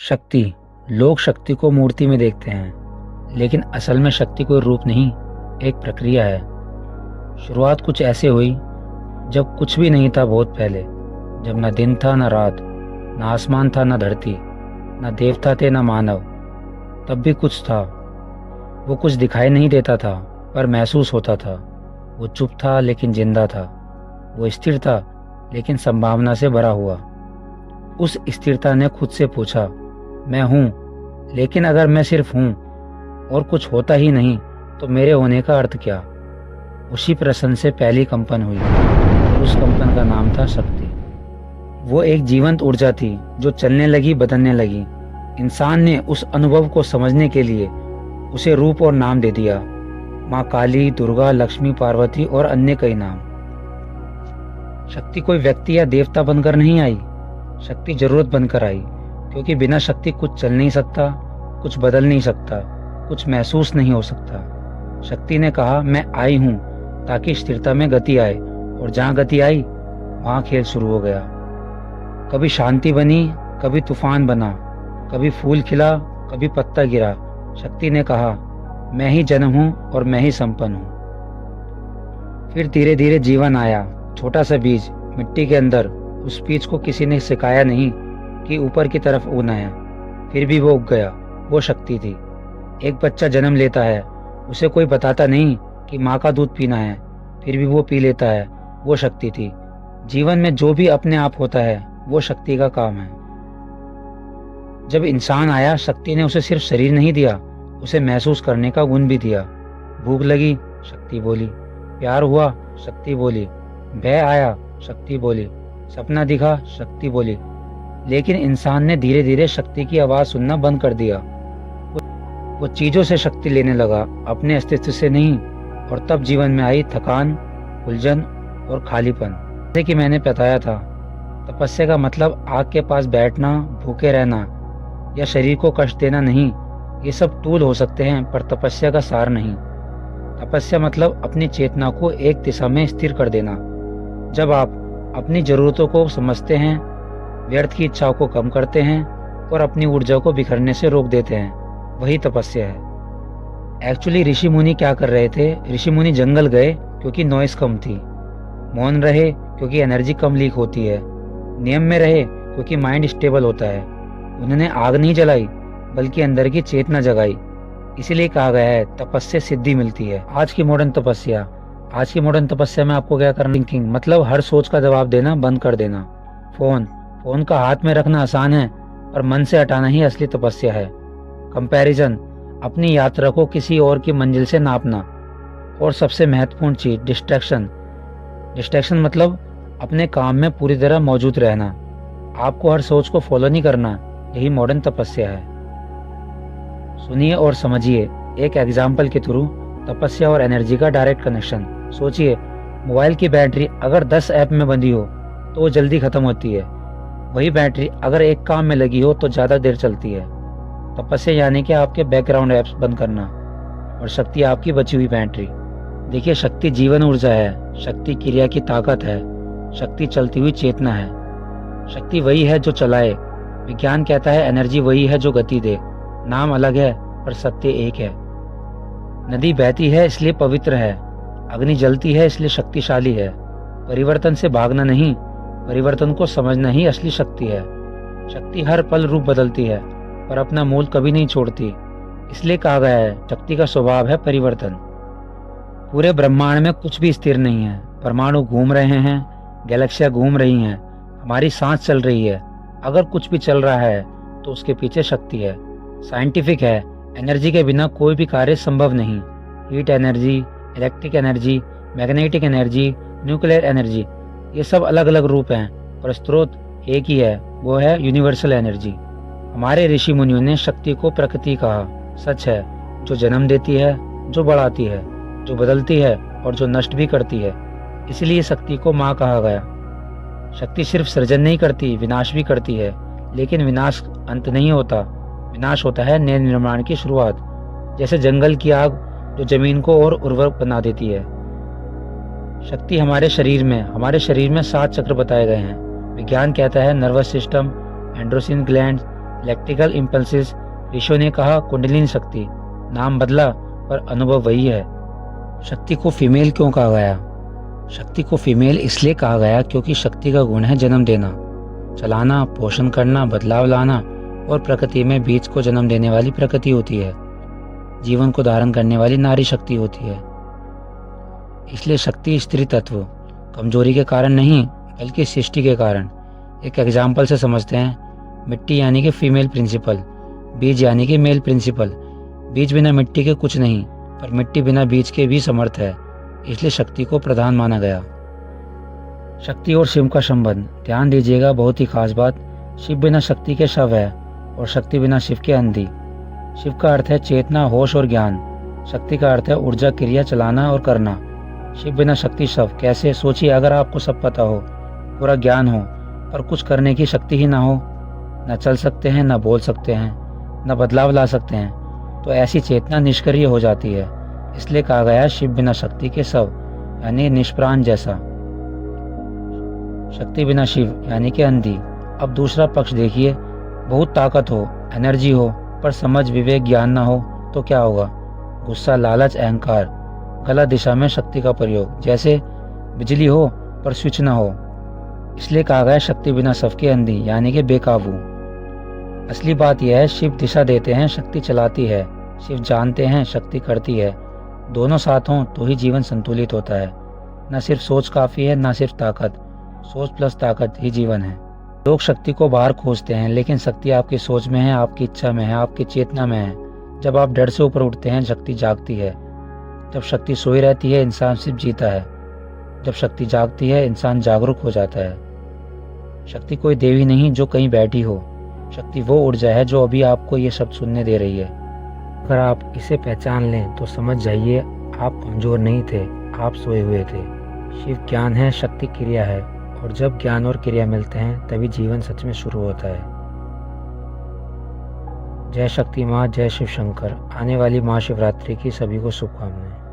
शक्ति। लोग शक्ति को मूर्ति में देखते हैं, लेकिन असल में शक्ति कोई रूप नहीं, एक प्रक्रिया है। शुरुआत कुछ ऐसे हुई जब कुछ भी नहीं था, बहुत पहले, जब न दिन था न रात, न आसमान था न धरती, न देवता थे न मानव। तब भी कुछ था। वो कुछ दिखाई नहीं देता था, पर महसूस होता था। वो चुप था लेकिन जिंदा था। वो स्थिर था लेकिन संभावना से भरा हुआ। उस स्थिरता ने खुद से पूछा, मैं हूँ, लेकिन अगर मैं सिर्फ हूँ और कुछ होता ही नहीं तो मेरे होने का अर्थ क्या। उसी प्रश्न से पहली कंपन हुई और उस कंपन का नाम था शक्ति। वो एक जीवंत ऊर्जा थी जो चलने लगी, बदलने लगी। इंसान ने उस अनुभव को समझने के लिए उसे रूप और नाम दे दिया। माँ काली, दुर्गा, लक्ष्मी, पार्वती और अन्य कई नाम। शक्ति कोई व्यक्ति या देवता बनकर नहीं आई, शक्ति जरूरत बनकर आई, क्योंकि बिना शक्ति कुछ चल नहीं सकता, कुछ बदल नहीं सकता, कुछ महसूस नहीं हो सकता। शक्ति ने कहा, मैं आई हूं ताकि स्थिरता में गति आए, और जहां गति आई वहां खेल शुरू हो गया। कभी शांति बनी, कभी तूफान बना, कभी फूल खिला, कभी पत्ता गिरा। शक्ति ने कहा, मैं ही जन्म हूं और मैं ही संपन्न हूं। फिर धीरे धीरे जीवन आया, छोटा सा बीज मिट्टी के अंदर। उस बीज को किसी ने सिखाया नहीं कि ऊपर की तरफ उगना है, फिर भी वो उग गया। वो शक्ति थी। एक बच्चा जन्म लेता है, उसे कोई बताता नहीं कि माँ का दूध पीना है, फिर भी वो पी लेता है। वो शक्ति थी। जीवन में जो भी अपने आप होता है वो शक्ति का काम है। जब इंसान आया, शक्ति ने उसे सिर्फ शरीर नहीं दिया, उसे महसूस करने का गुण भी दिया। भूख लगी, शक्ति बोली। प्यार हुआ, शक्ति बोली। भय आया, शक्ति बोली। सपना दिखा, शक्ति बोली। लेकिन इंसान ने धीरे धीरे शक्ति की आवाज सुनना बंद कर दिया। वो चीजों से शक्ति लेने लगा, अपने अस्तित्व से नहीं। और तब जीवन में आई थकान, उलझन और खालीपन। जैसे कि मैंने बताया था, तपस्या का मतलब आग के पास बैठना, भूखे रहना या शरीर को कष्ट देना नहीं। ये सब टूल हो सकते हैं, पर तपस्या का सार नहीं। तपस्या मतलब अपनी चेतना को एक दिशा में स्थिर कर देना। जब आप अपनी जरूरतों को समझते हैं, व्यर्थ की इच्छाओं को कम करते हैं और अपनी ऊर्जा को बिखरने से रोक देते हैं, वही तपस्या है। एक्चुअली ऋषि मुनि क्या कर रहे थे? ऋषि मुनि जंगल गए क्योंकि नॉइस कम थी, मौन रहे क्योंकि एनर्जी कम लीक होती है, नियम में रहे क्योंकि माइंड स्टेबल होता है। उन्होंने आग नहीं जलाई बल्कि अंदर की चेतना जगाई। इसीलिए कहा गया है, तपस्या सिद्धि मिलती है। आज की मॉडर्न तपस्या में आपको क्या करना? थिंकिंग, मतलब हर सोच का जवाब देना बंद कर देना। फोन का हाथ में रखना आसान है, पर मन से हटाना ही असली तपस्या है। कंपैरिजन, अपनी यात्रा को किसी और की मंजिल से नापना। और सबसे महत्वपूर्ण चीज, डिस्ट्रैक्शन मतलब अपने काम में पूरी तरह मौजूद रहना। आपको हर सोच को फॉलो नहीं करना, यही मॉडर्न तपस्या है। सुनिए और समझिए, एक एग्जाम्पल के थ्रू तपस्या और एनर्जी का डायरेक्ट कनेक्शन। सोचिए, मोबाइल की बैटरी अगर 10 ऐप में बंधी हो तो वो जल्दी खत्म होती है। वही बैटरी अगर एक काम में लगी हो तो ज्यादा देर चलती है। तपस्या यानी कि आपके बैकग्राउंड ऐप्स बंद करना, और शक्ति आपकी बची हुई बैटरी। देखिए, शक्ति जीवन ऊर्जा है, शक्ति क्रिया की ताकत है, शक्ति चलती हुई चेतना है। शक्ति वही है जो चलाए। विज्ञान कहता है एनर्जी वही है जो गति दे। नाम अलग है पर सत्य एक है। नदी बहती है इसलिए पवित्र है, अग्नि जलती है इसलिए शक्तिशाली है। परिवर्तन से भागना नहीं, परिवर्तन को समझना ही असली शक्ति है। शक्ति हर पल रूप बदलती है, पर अपना मूल कभी नहीं छोड़ती। इसलिए कहा गया है, शक्ति का स्वभाव है परिवर्तन। पूरे ब्रह्मांड में कुछ भी स्थिर नहीं है। परमाणु घूम रहे हैं, गैलेक्सियां घूम रही हैं, हमारी सांस चल रही है। अगर कुछ भी चल रहा है तो उसके पीछे शक्ति है। साइंटिफिक है, एनर्जी के बिना कोई भी कार्य संभव नहीं। Heat energy, electric energy, magnetic energy, nuclear energy, ये सब अलग अलग रूप हैं, पर स्रोत एक ही है, वो है यूनिवर्सल एनर्जी। हमारे ऋषि मुनियों ने शक्ति को प्रकृति कहा। सच है, जो जन्म देती है, जो बढ़ाती है, जो बदलती है और जो नष्ट भी करती है। इसलिए शक्ति को माँ कहा गया। शक्ति सिर्फ सृजन नहीं करती, विनाश भी करती है। लेकिन विनाश अंत नहीं होता, विनाश होता है नए निर्माण की शुरुआत। जैसे जंगल की आग जो जमीन को और उर्वरक बना देती है। शक्ति हमारे शरीर में 7 चक्र बताए गए हैं। विज्ञान कहता है nervous system, endocrine gland, electrical impulses. ऋषियों ने कहा कुंडलिनी शक्ति, नाम बदला पर अनुभव वही है। शक्ति को फीमेल क्यों कहा गया? शक्ति को फीमेल इसलिए कहा गया क्योंकि शक्ति का गुण है जन्म देना, चलाना, पोषण करना, बदलाव लाना, और प्रकृति में बीज को जन्म देने वाली प्रकृति होती है। जीवन को धारण करने वाली नारी शक्ति होती है। इसलिए शक्ति स्त्री तत्व कमजोरी के कारण नहीं बल्कि सृष्टि के कारण। एक एग्जाम्पल से समझते हैं। मिट्टी यानी कि फीमेल प्रिंसिपल, बीज यानी कि मेल प्रिंसिपल। बीज बिना मिट्टी के कुछ नहीं, पर मिट्टी बिना बीज के भी समर्थ है, इसलिए शक्ति को प्रधान माना गया। शक्ति और शिव का संबंध ध्यान दीजिएगा, बहुत ही खास बात। शिव बिना शक्ति के शव है और शक्ति बिना शिव के अंधी। शिव का अर्थ है चेतना, होश और ज्ञान। शक्ति का अर्थ है ऊर्जा, क्रिया, चलाना और करना। शिव बिना शक्ति शव कैसे? सोचिए, अगर आपको सब पता हो, पूरा ज्ञान हो, पर कुछ करने की शक्ति ही ना हो, न चल सकते हैं, न बोल सकते हैं, न बदलाव ला सकते हैं, तो ऐसी चेतना निष्क्रिय हो जाती है। इसलिए कहा गया शिव बिना शक्ति के शव, यानी निष्प्राण जैसा। शक्ति बिना शिव यानी कि अंधी। अब दूसरा पक्ष देखिए, बहुत ताकत हो, एनर्जी हो, पर समझ, विवेक, ज्ञान ना हो तो क्या होगा? गुस्सा, लालच, अहंकार, गलत दिशा में शक्ति का प्रयोग। जैसे बिजली हो पर स्विच ना हो। इसलिए कहा गया शक्ति बिना शव के अंधी, यानी कि बेकाबू। असली बात यह है, शिव दिशा देते हैं, शक्ति चलाती है। शिव जानते हैं, शक्ति करती है। दोनों साथ हों तो ही जीवन संतुलित होता है। न सिर्फ सोच काफी है, न सिर्फ ताकत, सोच प्लस ताकत ही जीवन है। लोग शक्ति को बाहर खोजते हैं, लेकिन शक्ति आपकी सोच में है, आपकी इच्छा में है, आपकी चेतना में है। जब आप डर से ऊपर उठते हैं, शक्ति जागती है। जब शक्ति सोई रहती है, इंसान सिर्फ जीता है। जब शक्ति जागती है, इंसान जागरूक हो जाता है। शक्ति कोई देवी नहीं जो कहीं बैठी हो। शक्ति वो ऊर्जा है जो अभी आपको ये शब्द सुनने दे रही है। अगर आप इसे पहचान लें तो समझ जाइए, आप कमजोर नहीं थे, आप सोए हुए थे। शिव ज्ञान है, शक्ति क्रिया है, और जब ज्ञान और क्रिया मिलते हैं तभी जीवन सच में शुरू होता है। जय शक्ति माँ, जय शिव शंकर। आने वाली महाशिवरात्रि की सभी को शुभकामनाएं।